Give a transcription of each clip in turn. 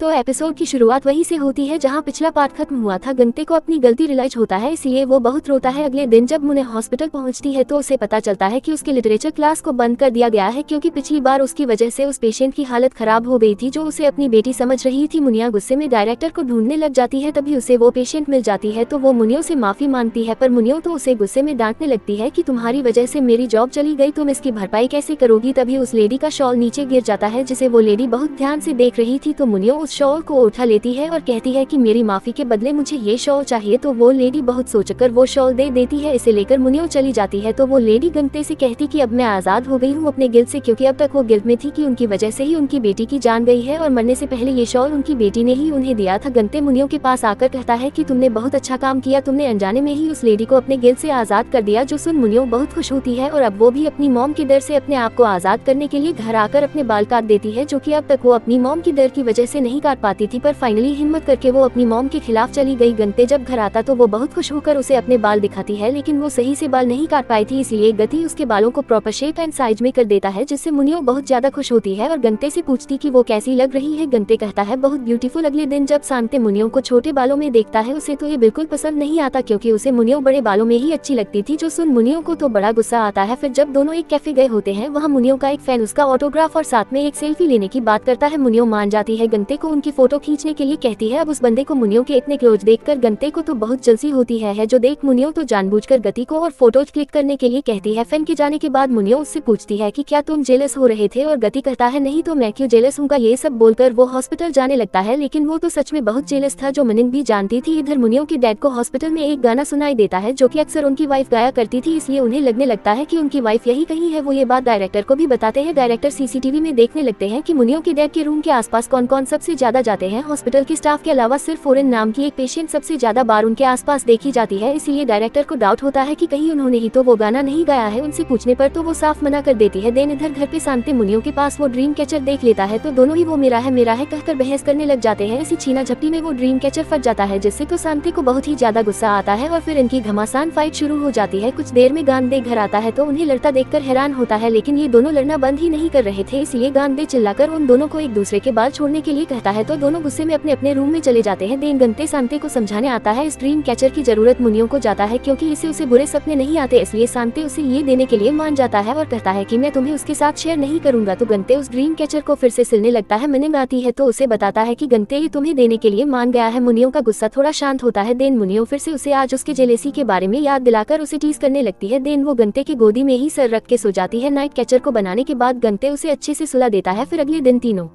तो एपिसोड की शुरुआत वहीं से होती है जहां पिछला पार्ट खत्म हुआ था। गंते को अपनी गलती रियलाइज होता है, इसलिए वो बहुत रोता है। अगले दिन जब मुने हॉस्पिटल पहुंचती है तो उसे पता चलता है कि उसके लिटरेचर क्लास को बंद कर दिया गया है, क्योंकि पिछली बार उसकी वजह से उस पेशेंट की हालत खराब हो गई थी जो उसे अपनी बेटी समझ रही थी। मुनिया गुस्से में डायरेक्टर को ढूंढने लग जाती है, तभी उसे वो पेशेंट मिल जाती है तो वो मुनियो से माफी मांगती है, पर मुनियो तो उसे गुस्से में डांटने लगती है कि तुम्हारी वजह से मेरी जॉब चली गई, तुम इसकी भरपाई कैसे करोगी। तभी उस लेडी का शॉल नीचे गिर जाता है जिसे वो लेडी बहुत ध्यान से देख रही थी, तो मुनियो उस शॉल को उठा लेती है और कहती है कि मेरी माफी के बदले मुझे ये शॉल चाहिए। तो वो लेडी बहुत सोचकर वो शॉल दे देती है। इसे लेकर मुनियो चली जाती है तो वो लेडी गंते से कहती कि अब मैं आजाद हो गई हूँ अपने गिल्ट से, क्योंकि अब तक वो गिल्ट में थी कि उनकी वजह से ही उनकी बेटी की जान गई है और मरने से पहले ये शॉल उनकी बेटी ने ही उन्हें दिया था। गंते मुनियो के पास आकर कहता है कि तुमने बहुत अच्छा काम किया, तुमने अनजाने में ही उस लेडी को अपने गिल्ट से आजाद कर दिया। जो सुन मुनियो बहुत खुश होती है और अब वो भी अपनी मॉम के डर से अपने आप को आजाद करने के लिए घर आकर अपने बाल काट देती है, जो कि अब तक वो अपनी मॉम की डर की वजह से नहीं काट पाती थी, पर फाइनली हिम्मत करके वो अपनी मॉम के खिलाफ चली गई। गंते जब घर आता तो वो बहुत खुश होकर उसे अपने बाल दिखाती है, लेकिन वो सही से बाल नहीं काट पाई थी, इसलिए गति उसके बालों को प्रॉपर शेप एंड साइज में कर देता है, जिससे मुनियो बहुत ज्यादा खुश होती है और गंते से पूछती कि वो कैसी लग रही है। गंते कहता है बहुत ब्यूटीफुल। अगले दिन जब शांते मुनियो को छोटे बालों में देखता है उसे तो ये बिल्कुल पसंद नहीं आता, क्योंकि उसे मुनियो बड़े बालों में ही अच्छी लगती थी। जो सुन मुनियो को तो बड़ा गुस्सा आता है। फिर जब दोनों एक कैफे गए होते हैं, वहाँ मुनियो का एक फैन उसका ऑटोग्राफ और साथ में एक सेल्फी लेने की बात करता है। मुनियो मान जाती है, गंते को उनकी फोटो खींचने के लिए कहती है। अब उस बंदे को मुनियो के इतने क्लोज देखकर गंते को तो बहुत जल्दी होती है, जो देख मुनियो तो जानबूझकर गति को और फोटोज क्लिक करने के लिए कहती है। फैन के जाने के बाद मुनियो उससे पूछती है कि क्या तुम जेलस हो रहे थे, और गति कहता है नहीं तो मैं क्यों जेलस हूँ। ये सब बोलकर वो हॉस्पिटल जाने लगता है, लेकिन वो तो सच में बहुत जेलस था, जो मनिंग भी जानती थी। इधर मुनियो के डैड को हॉस्पिटल में एक गाना सुनाई देता है जो कि अक्सर उनकी वाइफ गाया करती थी, इसलिए उन्हें लगने लगता है कि उनकी वाइफ यही कहीं है। वो ये बात डायरेक्टर को भी बताते हैं। डायरेक्टर सीसीटीवी में देखने लगते हैं कि मुनियो के डैड के रूम के आसपास कौन कौन सबसे ज्यादा जाते हैं। हॉस्पिटल के स्टाफ के अलावा सिर्फ फॉरेन नाम की एक पेशेंट सबसे ज्यादा बार उनके आसपास देखी जाती है, इसलिए डायरेक्टर को डाउट होता है कि कहीं उन्होंने ही तो वो गाना नहीं गाया है। उनसे पूछने पर तो वो साफ मना कर देती है। देन इधर घर पे शांति मुनियो के पास वो ड्रीम कैचर देख लेता है, तो दोनों ही वो मेरा है कहकर बहस करने लग जाते हैं। इसी छीना झपटी में वो ड्रीम कैचर फट जाता है, जिससे तो शांति को बहुत ही ज्यादा गुस्सा आता है और फिर इनकी घमासान फाइट शुरू हो जाती है। कुछ देर में गांधे घर आता है तो उन्हें लड़ता देखकर हैरान होता है, लेकिन ये दोनों लड़ना बंद ही नहीं कर रहे थे, इसलिए गांधे चिल्लाकर उन दोनों को एक दूसरे के बाल छोड़ने के लिए कहता है, तो दोनों गुस्से में अपने अपने रूम में चले जाते हैं। देन गंते शांति को समझाने आता है इस ड्रीम कैचर की जरूरत मुनियो को जाता है, क्योंकि इसे उसे बुरे सपने नहीं आते, इसलिए शांति उसे ये देने के लिए मान जाता है और कहता है कि मैं तुम्हें उसके साथ शेयर नहीं करूंगा। तो गंते उस ड्रीम कैचर को फिर से सिलने लगता है। मनिंग आती है तो उसे बताता है कि गंते ये तुम्हें देने के लिए मान गया है। मुनियो का गुस्सा थोड़ा शांत होता है। देन मुनियो फिर से उसे आज उसके जेलेसी के बारे में याद दिलाकर उसे टीज करने लगती है। देन वो गंते की गोदी में ही सर रख के सो जाती है। नाइट कैचर को बनाने के बाद गंते उसे अच्छे से सुला देता है। फिर अगले दिन तीनों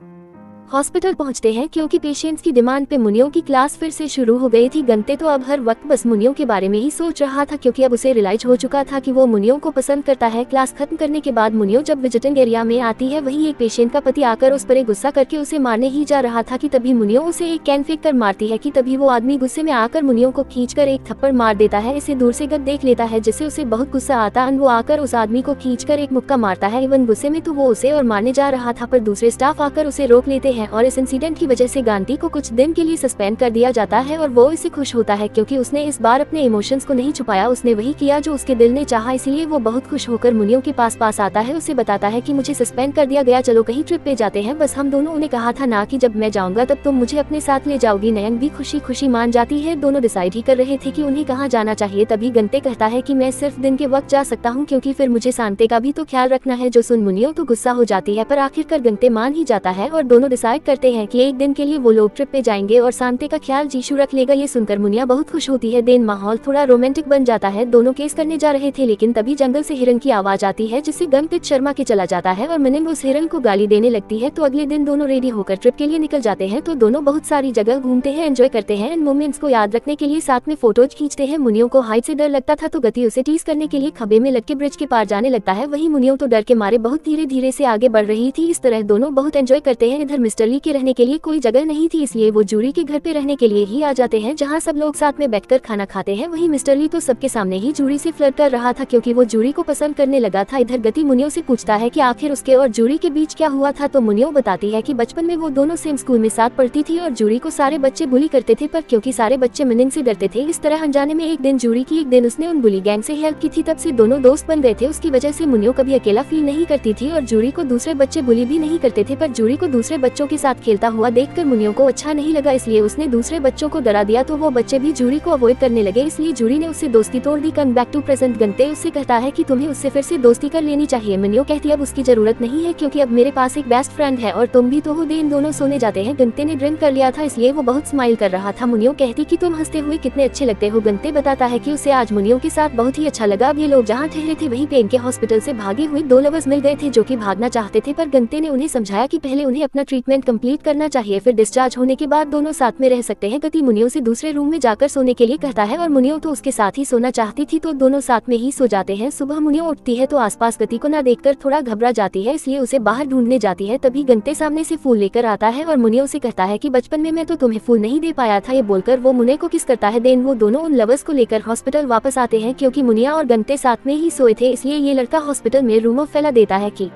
हॉस्पिटल पहुंचते हैं, क्योंकि पेशेंट्स की डिमांड पे मुनियो की क्लास फिर से शुरू हो गई थी। गंते तो अब हर वक्त बस मुनियो के बारे में ही सोच रहा था, क्योंकि अब उसे रियलाइज हो चुका था कि वो मुनियो को पसंद करता है। क्लास खत्म करने के बाद मुनियो जब विजिटिंग एरिया में आती है, वहीं एक पेशेंट का पति आकर उस पर गुस्सा करके उसे मारने ही जा रहा था कि तभी मुनियो उसे एक कैन फेंक कर मारती है कि तभी वो आदमी गुस्से में आकर मुनियो को खींचकर एक थप्पड़ मार देता है। इसे दूर से गद देख लेता है, जिससे उसे बहुत गुस्सा आता है। वो आकर उस आदमी को खींचकर एक मुक्का मारता है। इवन गुस्से में तो वो उसे और मारने जा रहा था, पर दूसरे स्टाफ आकर उसे रोक लेते हैं और इस इंसिडेंट की वजह से गांधी को कुछ दिन के लिए सस्पेंड कर दिया जाता है। और वो इससे खुश होता है, क्योंकि उसने इस बार अपने इमोशंस को नहीं छुपाया, उसने वही किया जो उसके दिल ने चाहा। इसलिए वो बहुत खुश होकर मुनियो के पास आता है, उसे बताता है कि मुझे सस्पेंड कर दिया गया, चलो कहीं ट्रिप पे जाते हैं। बस हम दोनों ने कहा था ना कि जब मैं जाऊंगा तब तुम मुझे अपने साथ ले जाओगी। नयन भी खुशी खुशी मान जाती है। दोनों डिसाइड ही कर रहे थे कि उन्हें कहाँ जाना चाहिए। तभी गंते कहता है कि मैं सिर्फ दिन के वक्त जा सकता हूँ, क्योंकि फिर मुझे शांति का भी तो ख्याल रखना है। जो सुन मुनियो तो गुस्सा हो जाती है, पर आखिरकार गंते मान ही जाता है और दोनों डिसाइड करते हैं कि एक दिन के लिए वो लोग ट्रिप पे जाएंगे और शांति का ख्याल जीशु रख लेगा। ये सुनकर मुनिया बहुत खुश होती है। देन माहौल थोड़ा रोमांटिक बन जाता है। दोनों केस करने जा रहे थे, लेकिन तभी जंगल से हिरन की आवाज आती है, जिससे गमतित शर्मा के चला जाता है और मनिंग उस हिरन को गाली देने लगती है। तो अगले दिन दोनों रेडी होकर ट्रिप के लिए निकल जाते हैं। तो दोनों बहुत सारी जगह घूमते हैं, एंजॉय करते हैं। इन मोमेंट्स को याद रखने के लिए साथ में फोटोज खींचते हैं। मुनियो को हाइट से डर लगता था, तो गति उसे टीज करने के लिए खब्बे में लग के ब्रिज के पार जाने लगता है। वहीं मुनियो तो डर के मारे बहुत धीरे धीरे से आगे बढ़ रही थी। इस तरह दोनों बहुत एंजॉय करते हैं। इधर मिस्टर ली के रहने के लिए कोई जगह नहीं थी, इसलिए वो जूरी के घर पे रहने के लिए ही आ जाते हैं, जहाँ सब लोग साथ में बैठकर खाना खाते हैं। वहीं मिस्टर ली तो सबके सामने ही जूरी से फ्लर्ट कर रहा था, क्योंकि वो जूरी को पसंद करने लगा था। इधर गति मुनियो से पूछता है कि आखिर उसके और जूरी के बीच क्या हुआ था। तो मुनियो बताती है कि बचपन में वो दोनों सेम स्कूल में साथ पढ़ती थी और जूरी को सारे बच्चे बुली करते थे, पर क्योंकि सारे बच्चे मनिंग से डरते थे, इस तरह अनजाने में एक दिन जूरी की एक दिन उसने उन बुली गैंग से हेल्प की थी। तब से दोनों दोस्त बन गए थे। उसकी वजह से मुनियो कभी अकेला फील नहीं करती थी और जूरी को दूसरे बच्चे बुली भी नहीं करते थे, पर जूरी को दूसरे बच्चों के साथ खेलता हुआ देखकर मुनियो को अच्छा नहीं लगा, इसलिए उसने दूसरे बच्चों को डरा दिया तो वो बच्चे भी जूरी को अवॉइड करने लगे, इसलिए जूरी ने उससे दोस्ती तोड़ दी। Come back to present. गंते उससे कहता है कि तुम्हें उससे फिर से दोस्ती कर लेनी चाहिए। मुनियो कहती है अब उसकी जरूरत नहीं है क्योंकि अब मेरे पास एक बेस्ट फ्रेंड है और तुम भी तो हो। देन दोनों सोने जाते हैं। गंते ने ड्रिंक कर लिया था इसलिए वो बहुत स्माइल कर रहा था। मुनियो कहती कि तुम हंसते हुए कितने अच्छे लगते हो। गंते बताता है कि उसे आज मुनियो के साथ बहुत ही अच्छा लगा। अब ये लोग जहाँ ठहरे थे वहीं पे इनके हॉस्पिटल से भागे हुए दो लवर्स मिल गए थे जो कि भागना चाहते थे, पर गंते ने उन्हें समझाया कि पहले उन्हें अपना ट्रीटमेंट कंप्लीट करना चाहिए, फिर डिस्चार्ज होने के बाद दोनों साथ में रह सकते हैं। गति मुनियो से दूसरे रूम में जाकर सोने के लिए कहता है और मुनियो तो उसके साथ ही सोना चाहती थी तो दोनों साथ में ही सो जाते हैं। सुबह मुनियो उठती है तो आसपास गति को न देखकर थोड़ा घबरा जाती है, इसलिए उसे बाहर ढूंढने जाती है। तभी गंते सामने से फूल लेकर आता है और मुनियो से कहता है कि बचपन में मैं तो तुम्हें फूल नहीं दे पाया था। ये बोलकर वो मुनिया को किस करता है। देन वो दोनों उन लवर्स को लेकर हॉस्पिटल वापस आते हैं क्योंकि मुनिया और गंते साथ में ही सोए थे, इसलिए ये लड़का हॉस्पिटल में रूमर फैला देता है कि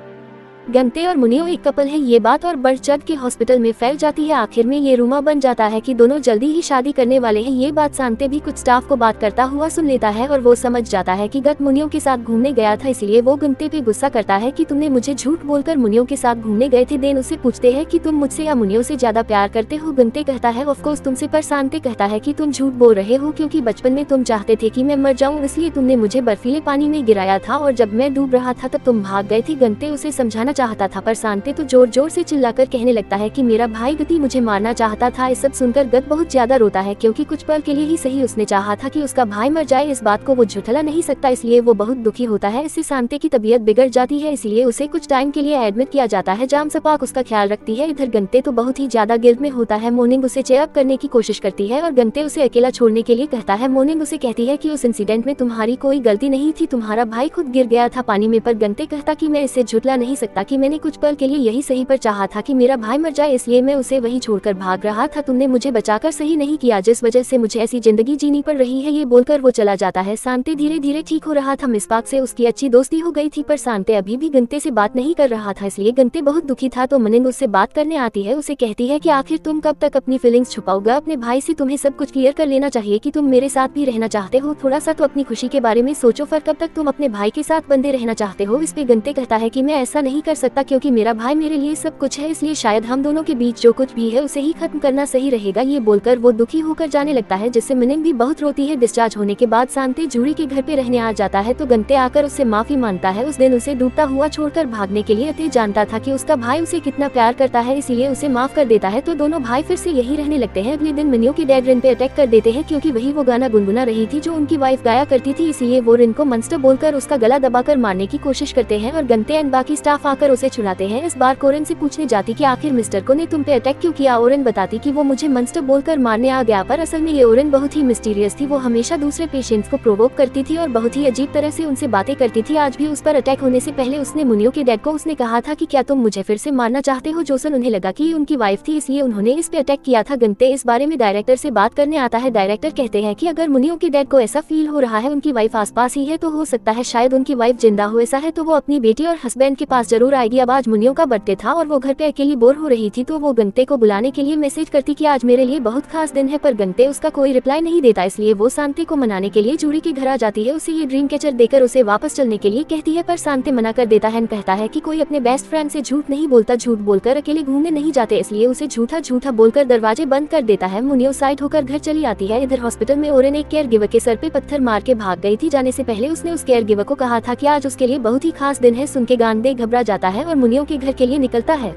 गंते और मुनियो एक कपल है। ये बात और बढ़ चढ़ के हॉस्पिटल में फैल जाती है। आखिर में ये रूमर बन जाता है कि दोनों जल्दी ही शादी करने वाले हैं। ये बात सांते भी कुछ स्टाफ को बात करता हुआ सुन लेता है और वो समझ जाता है कि गत मुनियो के साथ घूमने गया था, इसलिए वो गंते पे गुस्सा करता है कि तुमने मुझे झूठ बोलकर मुनियो के साथ घूमने गए थे। देन उससे पूछते हैं कि तुम मुझसे या मुनियो से ज्यादा प्यार करते हो। गंते कहता है ऑफ कोर्स तुमसे, पर सांते कहता है कि तुम झूठ बोल रहे हो क्योंकि बचपन में तुम चाहते थे कि मैं मर जाऊं, इसलिए तुमने मुझे बर्फीले पानी में गिराया था और जब मैं डूब रहा था तब तुम भाग गए थे। गंते उसे समझाना चाहता था पर सांते तो जोर जोर से चिल्लाकर कहने लगता है कि मेरा भाई गति मुझे मारना चाहता था। इस सब सुनकर गत बहुत ज्यादा रोता है क्योंकि कुछ पल के लिए ही सही उसने चाहा था कि उसका भाई मर जाए। इस बात को वो झुठला नहीं सकता, इसलिए वो बहुत दुखी होता है। इससे सांते की तबीयत बिगड़ जाती है, इसलिए उसे कुछ टाइम के लिए एडमिट किया जाता है। जाम सपाक उसका ख्याल रखती है। इधर गंते तो बहुत ही ज्यादा गिल्ट में होता है। मोर्निंग उसे चेयर अप करने की कोशिश करती है और गंते उसे अकेला छोड़ने के लिए कहता है। मोर्निंग उसे कहती है कि उस इंसिडेंट में तुम्हारी कोई गलती नहीं थी, तुम्हारा भाई खुद गिर गया था पानी में, पर गंते कहता कि मैं इसे झुठला नहीं सकता कि मैंने कुछ पल के लिए यही सही पर चाहा था कि मेरा भाई मर जाए, इसलिए मैं उसे वहीं छोड़कर भाग रहा था। तुमने मुझे बचाकर सही नहीं किया जिस वजह से मुझे ऐसी जिंदगी जीनी पड़ रही है। ये बोलकर वो चला जाता है। सांते धीरे धीरे ठीक हो रहा था। मिसबाक से उसकी अच्छी दोस्ती हो गई थी पर सांते अभी भी गंते से बात नहीं कर रहा था, इसलिए गंते बहुत दुखी था। तो मनिंग उससे बात करने आती है। उसे कहती है कि आखिर तुम कब तक अपनी फीलिंग्स छुपाओगा अपने भाई से? तुम्हें सब कुछ क्लियर कर लेना चाहिए कि तुम मेरे साथ भी रहना चाहते हो। थोड़ा सा तो अपनी खुशी के बारे में सोचो, फिर कब तक तुम अपने भाई के साथ बंधे रहना चाहते हो? इस पे गंते कहता है कि मैं ऐसा नहीं कर सकता क्योंकि मेरा भाई मेरे लिए सब कुछ है, इसलिए शायद हम दोनों के बीच जो कुछ भी है उसे ही खत्म करना सही रहेगा। ये बोलकर वो दुखी होकर जाने लगता है जिससे मनिंग भी बहुत रोती है। डिस्चार्ज होने के बाद सांते जूरी के घर पे रहने आ जाता है तो गंते आकर उससे माफी मांगता है। उस दिन उसे डूबता हुआ छोड़कर भागने के लिए अते जानता था कि उसका भाई उसे कितना प्यार करता है, इसीलिए उसे माफ कर देता है। तो दोनों भाई फिर से यही रहने लगते हैं। अगले दिन मुनियो की डैड रिन पे अटैक कर देते हैं क्योंकि वही वो गाना गुनगुना रही थी जो उनकी वाइफ गाया करती थी, इसीलिए वो रिन को मंस्टर बोलकर उसका गला दबाकर मारने की कोशिश करते हैं और गंते एंड बाकी स्टाफ आकर उसे छुड़ाते हैं। इस बार कोरेन से पूछने जाती कि आखिर मिस्टर को ने तुम पे अटैक क्यों किया। ओरेन बताती कि वो मुझे मंस्टर बोलकर मारने आ गया, पर असल में ये ओरेन बहुत ही मिस्टीरियस थी। वो हमेशा दूसरे पेशेंट्स को प्रोवोक करती थी और बहुत ही अजीब तरह से उनसे बातें करती थी। आज भी उस पर अटैक होने से पहले उसने मुनियो के डैड को उसने कहा था कि क्या तुम मुझे फिर से मारना चाहते हो। जोसन उन्हें लगा कि उनकी वाइफ थी इसलिए उन्होंने इस पे अटैक किया था। गंते इस बारे में डायरेक्टर से बात करने आता है। डायरेक्टर कहते हैं कि अगर मुनियो के डैड को ऐसा फील हो रहा है उनकी वाइफ आसपास ही है तो हो सकता है शायद उनकी वाइफ जिंदा हो। ऐसा है तो वो अपनी बेटी और हस्बैंड के पास जरूर आएगी। अब आज मुनियो का बर्थडे था और वो घर पे अकेली बोर हो रही थी तो वो गंते को बुलाने के लिए मैसेज करती कि आज मेरे लिए बहुत खास दिन है, पर गंते उसका कोई रिप्लाई नहीं देता, इसलिए वो सांते को मनाने के लिए जूरी के घर आ जाती है। उसे ये ड्रीम कैचर देकर उसे वापस चलने के लिए कहती है पर सांते मना कर देता है। कहता है कि कोई अपने बेस्ट फ्रेंड से झूठ नहीं बोलता, झूठ बोलकर अकेले घूमने नहीं जाते, इसलिए उसे झूठा झूठा बोलकर दरवाजे बंद कर देता है। मुनियो साइड होकर घर चली आती है। इधर हॉस्पिटल में ओरेन एक केयर गिवर के सर पे पत्थर मार के भाग गई थी। जाने से पहले उसने उस केयर गिवर को कहा था कि आज उसके लिए बहुत ही खास दिन है। सुन के गांडे घबरा जाता है और मुनियो के घर के लिए निकलता है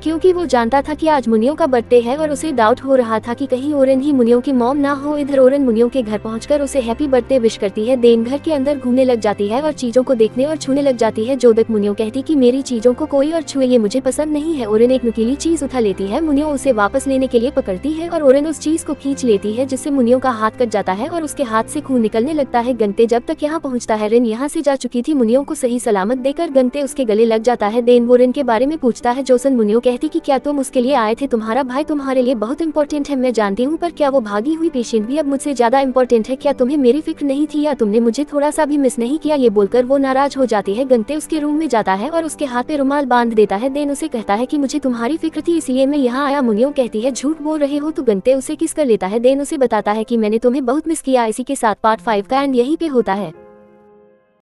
क्योंकि वो जानता था कि आज मुनियो का बर्थडे है और उसे डाउट हो रहा था कि कहीं ओरेन ही मुनियो की मॉम ना हो। इधर ओरेन मुनियो के घर पहुंचकर उसे हैप्पी बर्थडे विश करती है। देन घर के अंदर घूमने लग जाती है और चीजों को देखने और छूने लग जाती है। जो तक मुनियो कहती कि मेरी चीजों को कोई और छुए, ये मुझे पसंद नहीं है। ओरेन एक नुकीली चीज उठा लेती है। मुनियो उसे वापस लेने के लिए पकड़ती है और ओरेन उस चीज को खींच लेती है जिससे मुनियो का हाथ कट जाता है और उसके हाथ से खून निकलने लगता है। गंते जब तक यहाँ पहुँचता है रिन यहाँ से जा चुकी थी। मुनियो को सही सलामत देकर गंते उसके गले लग जाता है। देन वो रिन के बारे में पूछता है। जोसन मुनियो कहती कि क्या तुम उसके लिए आए थे? तुम्हारा भाई तुम्हारे लिए बहुत इंपॉर्टेंट है, मैं जानती हूँ, पर क्या वो भागी हुई पेशेंट भी अब मुझसे ज्यादा इंपॉर्टेंट है? क्या तुम्हें मेरी फिक्र नहीं थी या तुमने मुझे थोड़ा सा भी मिस नहीं किया? ये बोलकर वो नाराज हो जाती है। गंते उसके रूम में जाता है और उसके हाथ पे रुमाल बांध देता है। देन उसे कहता है कि मुझे तुम्हारी फिक्र थी इसलिए मैं यहाँ आया। मुनियो कहती है झूठ बोल रहे हो, तो गंते उसे किस कर लेता है। देन उसे बताता है कि मैंने तुम्हें बहुत मिस किया। इसी के साथ पार्ट 5 का एंड यहीं पे होता है।